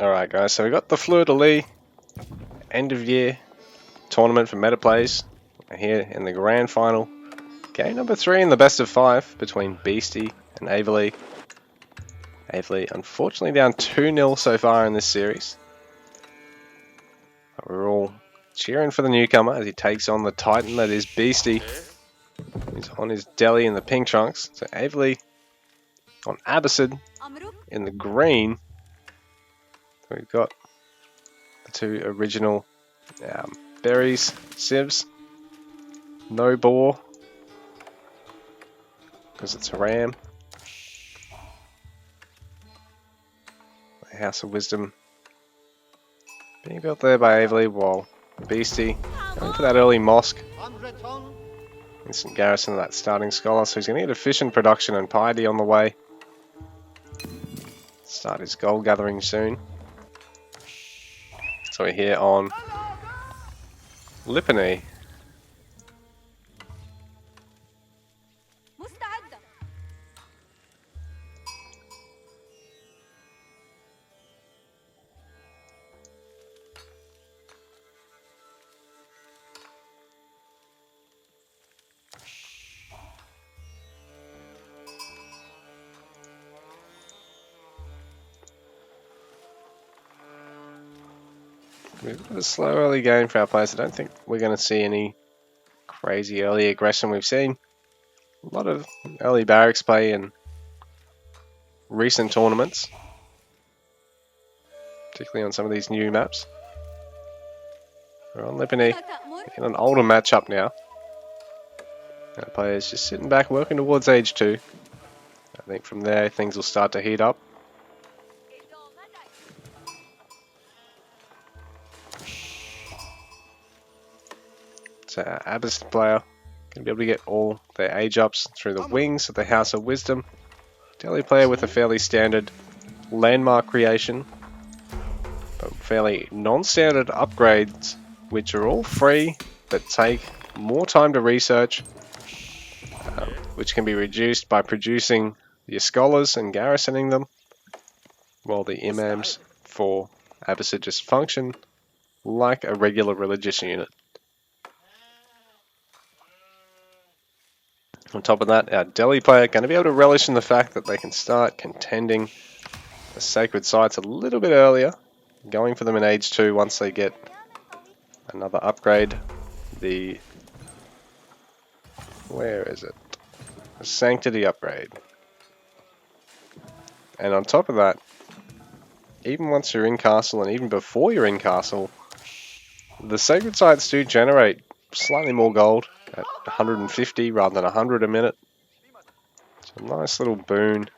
Alright guys, so we got the Fleur-de-lis end of year tournament for meta plays. We're here in the grand final. Game number 3 in the best of 5 between Beastie and Averly. Averly unfortunately down 2-0 so far in this series. But we're all cheering for the newcomer as he takes on the Titan that is Beastie. He's on his deli in the pink trunks. So Averly on Abbasid in the green. So we've got the two original berries, sieves. No boar because it's a ram. The House of Wisdom being built there by Averly, while Beastie going for that early mosque. Instant garrison of that starting scholar, so he's going to get efficient production and piety on the way. Start his gold gathering soon. So we're here on Liquipedia. We've got a slow early game for our players. I don't think we're going to see any crazy early aggression. We've seen a lot of early barracks play in recent tournaments, particularly on some of these new maps. We're on Liquipedia in an older matchup now. Our players just sitting back, working towards age 2. I think from there things will start to heat up. So our Abbas player going to be able to get all their age ups through the wings of the House of Wisdom. Deli player with a fairly standard landmark creation, but fairly non-standard upgrades, which are all free but take more time to research, which can be reduced by producing your scholars and garrisoning them, while the imams for Abbasid just function like a regular religious unit. On top of that, our Deli player going to be able to relish in the fact that they can start contending the sacred sites a little bit earlier, going for them in age 2 once they get another upgrade. Where is it? The Sanctity upgrade. And on top of that, even once you're in castle and even before you're in castle, the sacred sites do generate slightly more gold at 150 rather than 100 a minute. So a nice little boon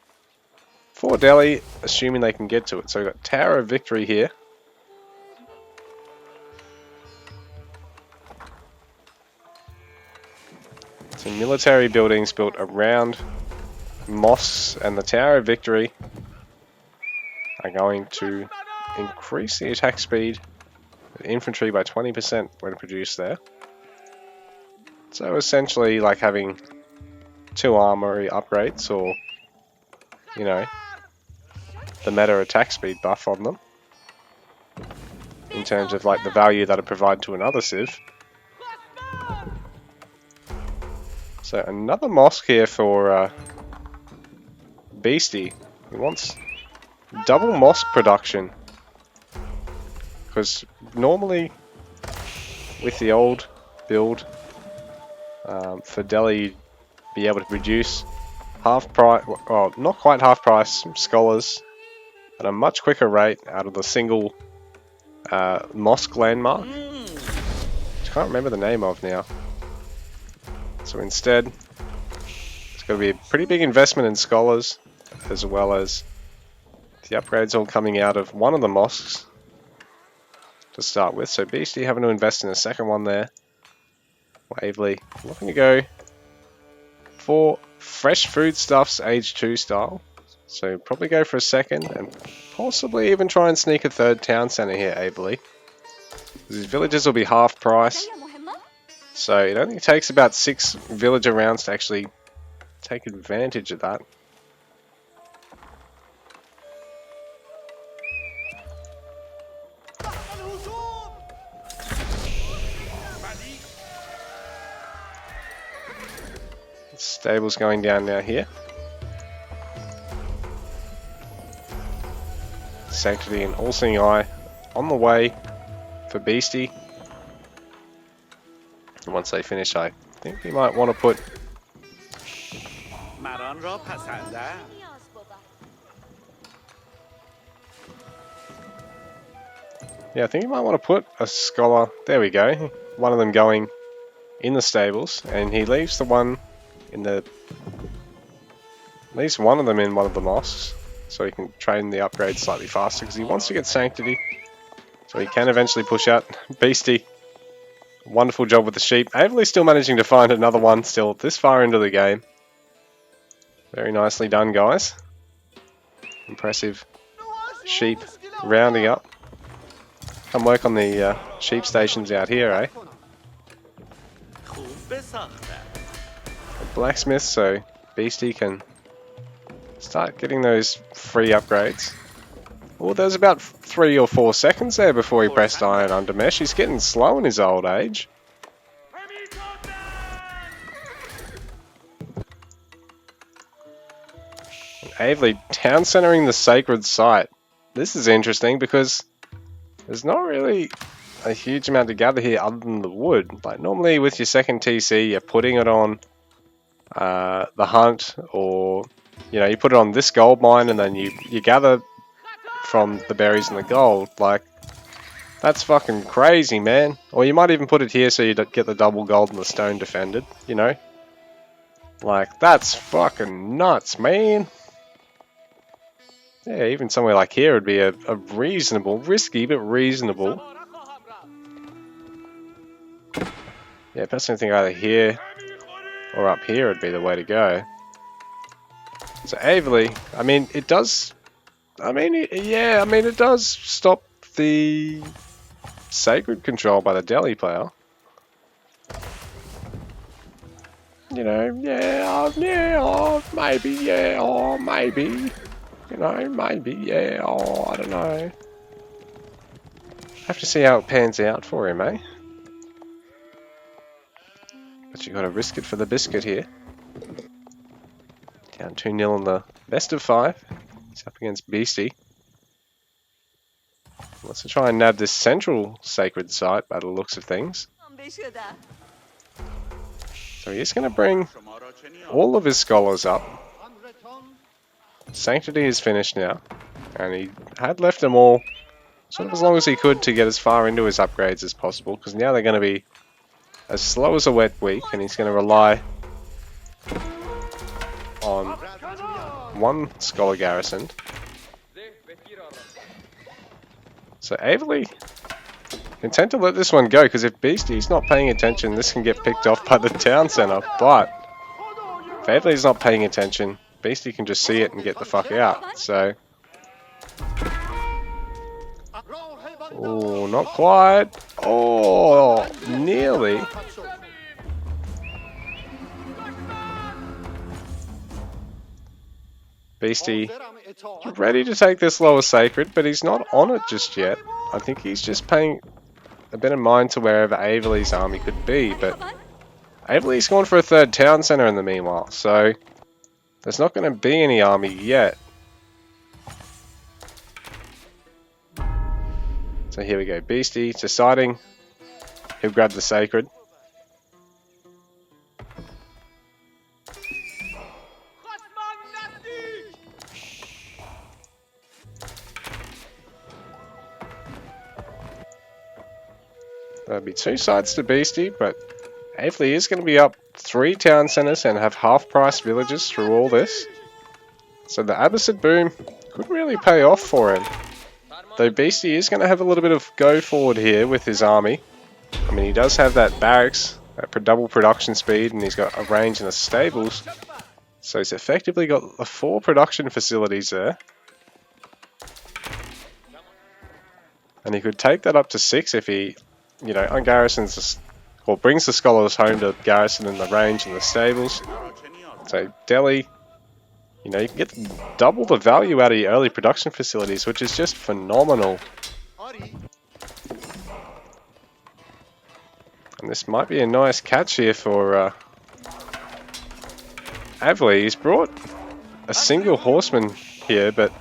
for Deli, assuming they can get to it. So we've got Tower of Victory here. So military buildings built around mosques, and the Tower of Victory are going to increase the attack speed of infantry by 20% when produced there. So essentially like having 2 armory upgrades, or, you know, the meta attack speed buff on them, in terms of like the value that it provides to another civ. So another mosque here for Beastie. He wants double mosque production, because normally with the old build for Deli, you'd be able to produce half price, well, not quite half price scholars at a much quicker rate out of the single mosque landmark, which I can't remember the name of now. So instead, it's going to be a pretty big investment in scholars, as well as the upgrades all coming out of one of the mosques to start with. So Beastie having to invest in a second one there. Averly looking to go for fresh foodstuffs age 2 style. So probably go for a second and possibly even try and sneak a third town centre here, Averly. These villages will be half price. So it only takes about 6 villager rounds to actually take advantage of that. Stables going down now here. Sanctity and All Seeing Eye on the way for Beastie. And once they finish, I think we might want to put... Yeah, I think you might want to put a Scholar... There we go. One of them going in the stables, and he leaves the one in the... Leaves one of them in one of the mosques, so he can train the upgrades slightly faster, because he wants to get Sanctity, so he can eventually push out Beastie. Wonderful job with the sheep. Averley's still managing to find another one still this far into the game. Very nicely done, guys. Impressive sheep rounding up. Come work on the sheep stations out here, eh? A blacksmith, so Beastie can start getting those free upgrades. Well, there's about 3 or 4 seconds there before he pressed Iron Under Mesh. He's getting slow in his old age. Aveley town centering the sacred site. This is interesting because there's not really a huge amount to gather here other than the wood. Like normally with your second TC, you're putting it on the hunt, or you know, you put it on this gold mine and then you gather from the berries and the gold. Like that's fucking crazy, man. Or you might even put it here so you get the double gold and the stone defended, you know? Like that's fucking nuts, man. Yeah, even somewhere like here would be a reasonable, risky but reasonable. Yeah, personally I think either here or up here would be the way to go. So Averley, I mean, it does, it does stop the sacred control by the Delhi player. You know, maybe, you know, maybe, I don't know. Have to see how it pans out for him, eh? But you got to risk it for the biscuit here. Down 2-0 in the best of 5. He's up against Beastie. Wants to try and nab this central sacred site by the looks of things. So he's going to bring all of his scholars up. Sanctity is finished now, and he had left them all sort of as long as he could to get as far into his upgrades as possible, because now they're going to be as slow as a wet week, and he's going to rely on one scholar garrisoned. So Averley intend to let this one go, because if Beastie's not paying attention, this can get picked off by the town centre, but if Averley's not paying attention, Beastie can just see it and get the fuck out. So, oh, not quite. Oh, nearly. Beastie ready to take this lower sacred, but he's not on it just yet. I think he's just paying a bit of mind to wherever Averley's army could be, but Averley's gone for a third town centre in the meanwhile, so there's not going to be any army yet. So here we go, Beastie deciding he'll grab the sacred. There'll be 2 sides to Beastie, but Averley is going to be up 3 town centres and have half-price villages through all this. So the Abbasid boom could really pay off for him. Though Beastie is going to have a little bit of go forward here with his army. I mean, he does have that barracks, that double production speed, and he's got a range in the stables. So he's effectively got the 4 production facilities there. And he could take that up to 6 if he, you know, ungarrisons or brings the scholars home to garrison in the range and the stables. So Delhi, you know, you can get double the value out of your early production facilities, which is just phenomenal. And this might be a nice catch here for Avli, he's brought a single horseman here, but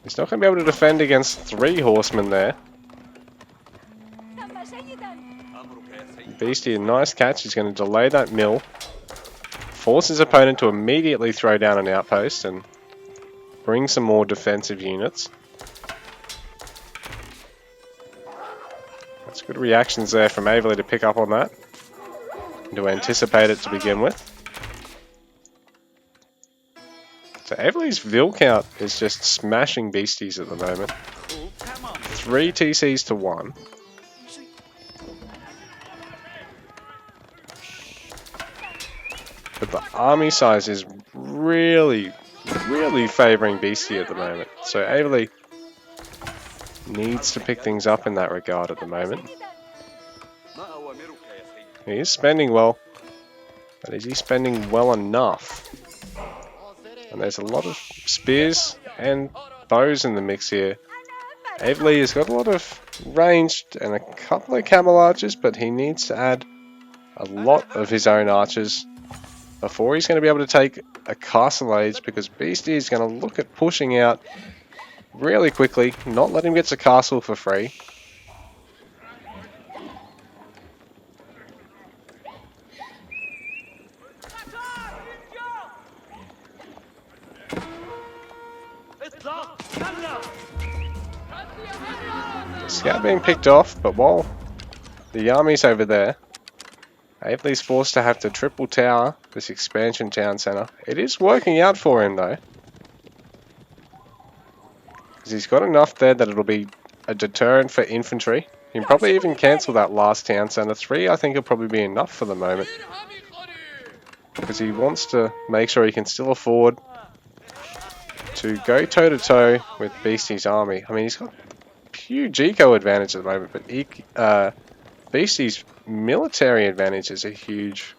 he's not going to be able to defend against 3 horsemen there. Beastie, a nice catch. He's going to delay that mill. Force his opponent to immediately throw down an outpost and bring some more defensive units. That's good reactions there from Avli to pick up on that. And to anticipate it to begin with. So Avli's Vil count is just smashing beasties at the moment. 3 TCs to 1. But the army size is really favouring beastie at the moment. So Avli needs to pick things up in that regard at the moment. He is spending well, but is he spending well enough? And there's a lot of spears and bows in the mix here. Avli has got a lot of ranged and a couple of camel archers, but he needs to add a lot of his own archers before he's going to be able to take a castle age, because Beastie is going to look at pushing out really quickly, not let him get to castle for free. Scout being picked off, but while the army's over there, Avli's forced to have to triple tower this expansion town centre. It is working out for him though, because he's got enough there that it'll be a deterrent for infantry. He can probably even cancel that last town centre. 3 I think will probably be enough for the moment, because he wants to make sure he can still afford to go toe to toe with Beastie's army. I mean, he's got huge eco advantage at the moment, but Beastie's military advantage is a huge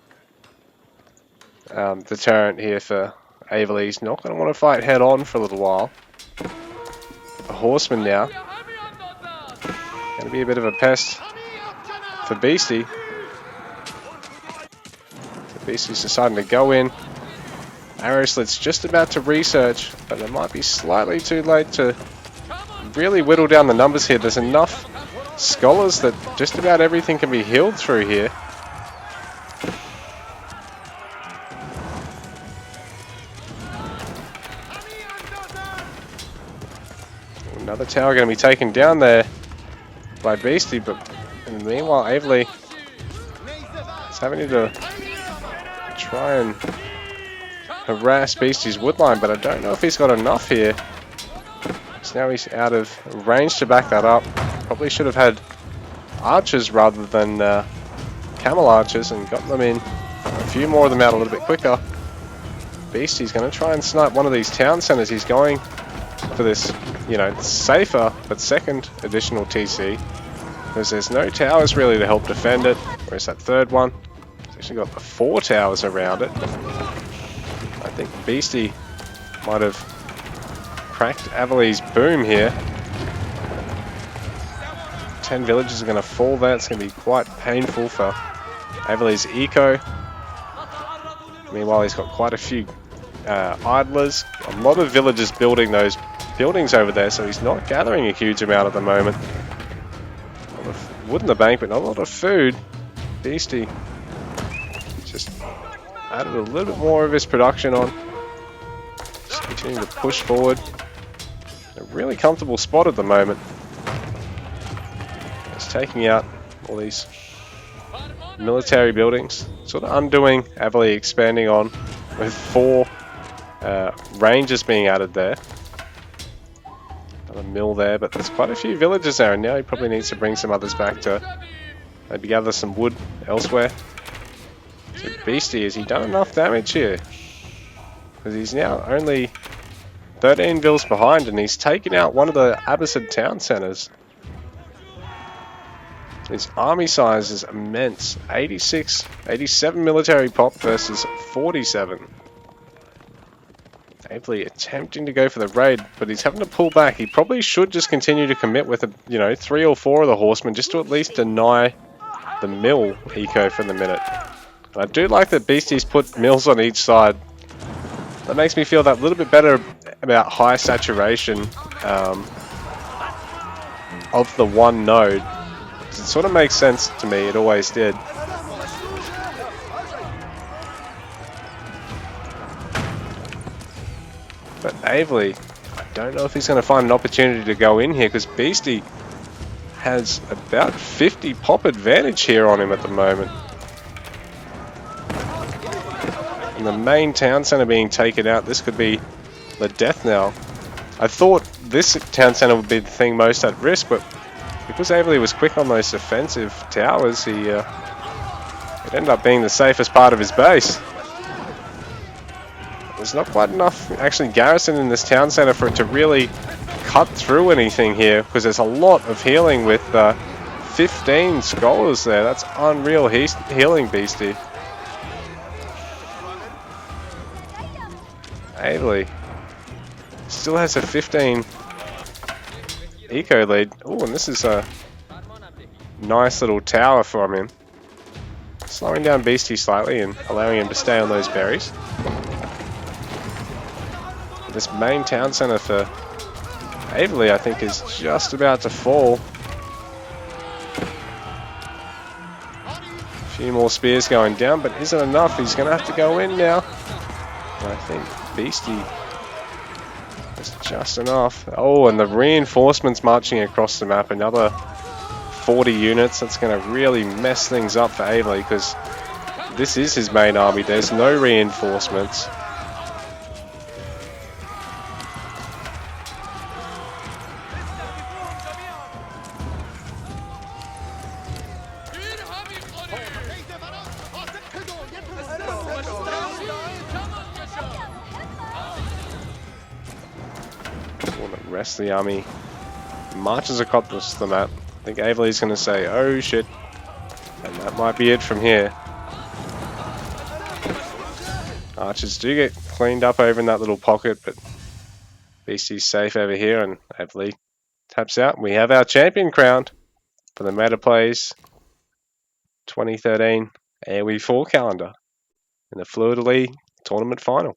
deterrent here for Avli. He's not going to want to fight head on for a little while. A horseman now. Going to be a bit of a pest for Beastie. So Beastie's deciding to go in. Arrow Slit's just about to research, but it might be slightly too late to really whittle down the numbers here. There's enough scholars that just about everything can be healed through here. Another tower going to be taken down there by Beastie, but meanwhile Avli is having to try and harass Beastie's woodline, but I don't know if he's got enough here. So now he's out of range to back that up. Probably should have had archers rather than camel archers and got them in. A few more of them out a little bit quicker. Beastie's going to try and snipe one of these town centers. He's going for this, you know, safer but second additional TC, because there's no towers really to help defend it. Where's that third one? It's actually got the 4 towers around it. I think Beastie might have cracked Avli's boom here. 10 villages are going to fall there. It's going to be quite painful for Avli's eco. Meanwhile, he's got quite a few idlers. A lot of villagers building those buildings over there, so he's not gathering a huge amount at the moment. A lot of wood in the bank, but not a lot of food. Beastie just added a little bit more of his production on. Just continuing to push forward. A really comfortable spot at the moment. It's taking out all these military buildings, sort of undoing Avli expanding on with 4 rangers being added there. Another mill there, but there's quite a few villages there, and now he probably needs to bring some others back to maybe gather some wood elsewhere. So Beastie, has he done enough damage here? Because he's now only 13 vills behind, and he's taken out one of the Abbasid town centers. His army size is immense. 87 military pop versus 47. Avli attempting to go for the raid, but he's having to pull back. He probably should just continue to commit with, 3 or 4 of the horsemen, just to at least deny the mill eco for the minute. And I do like that Beastie's put mills on each side. That makes me feel that little bit better about high saturation of the one node. It sort of makes sense to me, it always did. But Avely, I don't know if he's going to find an opportunity to go in here because Beastie has about 50 pop advantage here on him at the moment. And the main town center being taken out, this could be the death knell. I thought this town center would be the thing most at risk, but because Avely was quick on those defensive towers, it ended up being the safest part of his base. There's not quite enough actually garrison in this town center for it to really cut through anything here, because there's a lot of healing with 15 scholars there. That's unreal healing, Beastie. Avely still has a 15 eco lead. Oh, and this is a nice little tower from him. Slowing down Beastie slightly and allowing him to stay on those berries. This main town center for Avely, I think, is just about to fall. A few more spears going down, but isn't enough. He's going to have to go in now. And I think Beastie is just enough. Oh, and the reinforcements marching across the map. Another 40 units. That's going to really mess things up for Avely because this is his main army. There's no reinforcements. The rest of the army marches across the map. I think Avely's going to say, oh shit, and that might be it from here. Archers do get cleaned up over in that little pocket, but Beastie's safe over here, and Avely taps out. We have our champion crowned for the Meta Plays 2013 AoE 4 calendar in the Fleur-de-lis tournament final.